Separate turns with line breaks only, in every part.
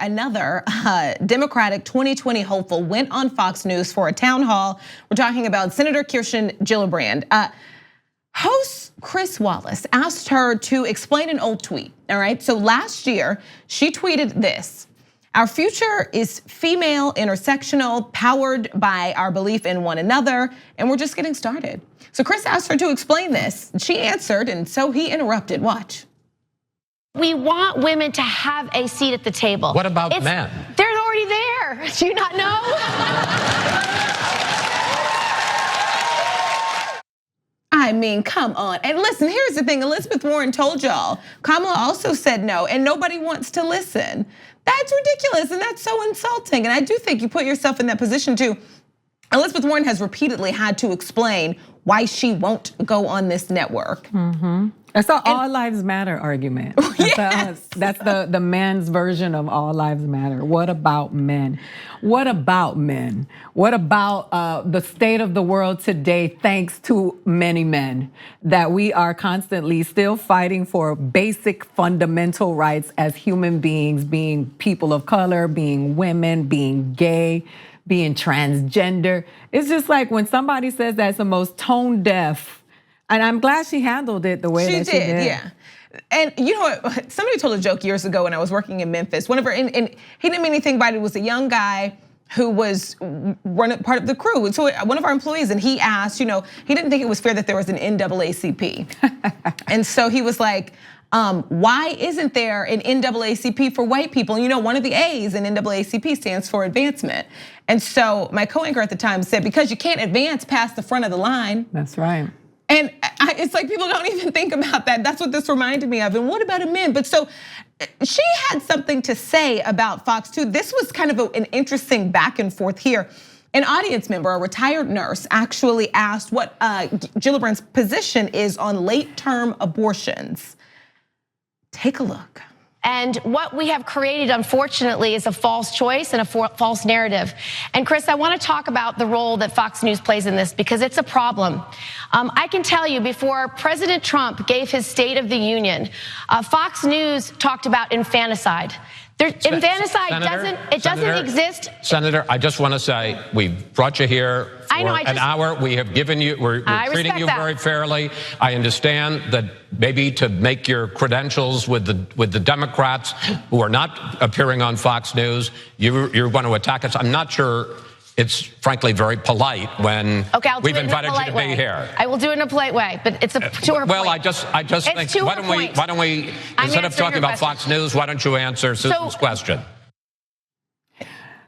another Democratic 2020 hopeful went on Fox News for a town hall. We're talking about Senator Kirsten Gillibrand. Host Chris Wallace asked her to explain an old tweet, all right? So last year, she tweeted this: "Our future is female, intersectional, powered by our belief in one another, and we're just getting started." So Chris asked her to explain this. She answered, and so he interrupted. Watch.
We want women to have a seat at the table.
What about men?
They're already there. Do you not know?
I mean, come on. And listen, here's the thing. Elizabeth Warren told y'all. Kamala also said no, and nobody wants to listen. That's ridiculous, and that's so insulting. And I do think you put yourself in that position too. Elizabeth Warren has repeatedly had to explain why she won't go on this network.
That's the all lives matter argument. That's the men's version of all lives matter. What about men? What about men? What about the state of the world today, thanks to many men, that we are constantly still fighting for basic fundamental rights as human beings, being people of color, being women, being gay, being transgender. It's just like when somebody says that's the most tone deaf, and I'm glad she handled it the way that she did.
Yeah. And you know what? Somebody told a joke years ago when I was working in Memphis. One of her, and he didn't mean anything by it. It was a young guy who was part of the crew. And so one of our employees, and he asked, he didn't think it was fair that there was an NAACP. And so he was like, why isn't there an NAACP for white people? And one of the A's in NAACP stands for advancement. And so my co-anchor at the time said, because you can't advance past the front of the line.
That's right.
And it's like people don't even think about that. That's what this reminded me of. And what about a men? But so she had something to say about Fox 2. This was kind of an interesting back and forth here. An audience member, a retired nurse, actually asked what Gillibrand's position is on late-term abortions. Take a look.
And what we have created, unfortunately, is a false choice and a false narrative. And Chris, I want to talk about the role that Fox News plays in this because it's a problem. I can tell you, before President Trump gave his State of the Union, Fox News talked about infanticide. Infanticide doesn't exist.
Senator, I just want to say we've brought you here for an hour. We have given you, we're treating you very fairly. I understand that maybe to make your credentials with the Democrats who are not appearing on Fox News, you're going to attack us. I'm not sure it's frankly very polite when we've invited you to be here.
I will do it in a polite way, but it's to her point.
Well, I just think, why don't we instead of talking about Fox News, why don't you answer Susan's question?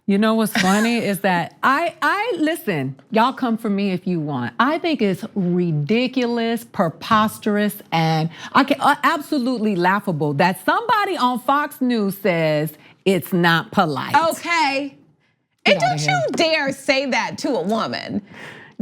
You know what's funny is that I listen, y'all come for me if you want. I think it's ridiculous, preposterous, and absolutely laughable that somebody on Fox News says it's not polite.
Okay. And don't you dare say that to a woman.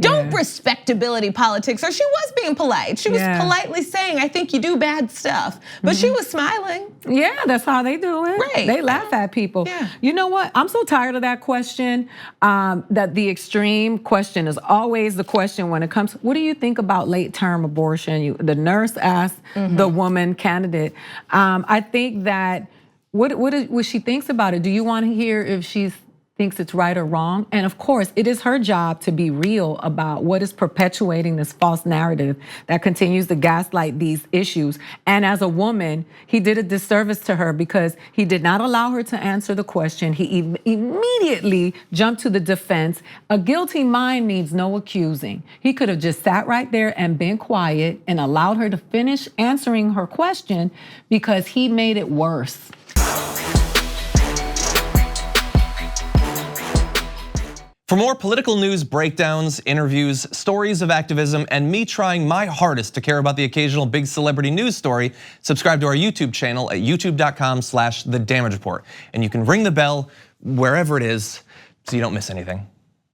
Don't respectability politics her. She was being polite. She was politely saying, I think you do bad stuff. But she was smiling.
Yeah, that's how they do it.
Right.
They laugh at people. Yeah. You know what? I'm so tired of that question. That the extreme question is always the question when it comes, what do you think about late-term abortion? The nurse asked the woman candidate. I think that, what she thinks about it, do you want to hear if she thinks it's right or wrong? And of course, it is her job to be real about what is perpetuating this false narrative that continues to gaslight these issues. And as a woman, he did a disservice to her because he did not allow her to answer the question. He immediately jumped to the defense. A guilty mind needs no accusing. He could have just sat right there and been quiet and allowed her to finish answering her question because he made it worse.
For more political news breakdowns, interviews, stories of activism, and me trying my hardest to care about the occasional big celebrity news story, subscribe to our YouTube channel at youtube.com/The Damage Report. And you can ring the bell wherever it is so you don't miss anything.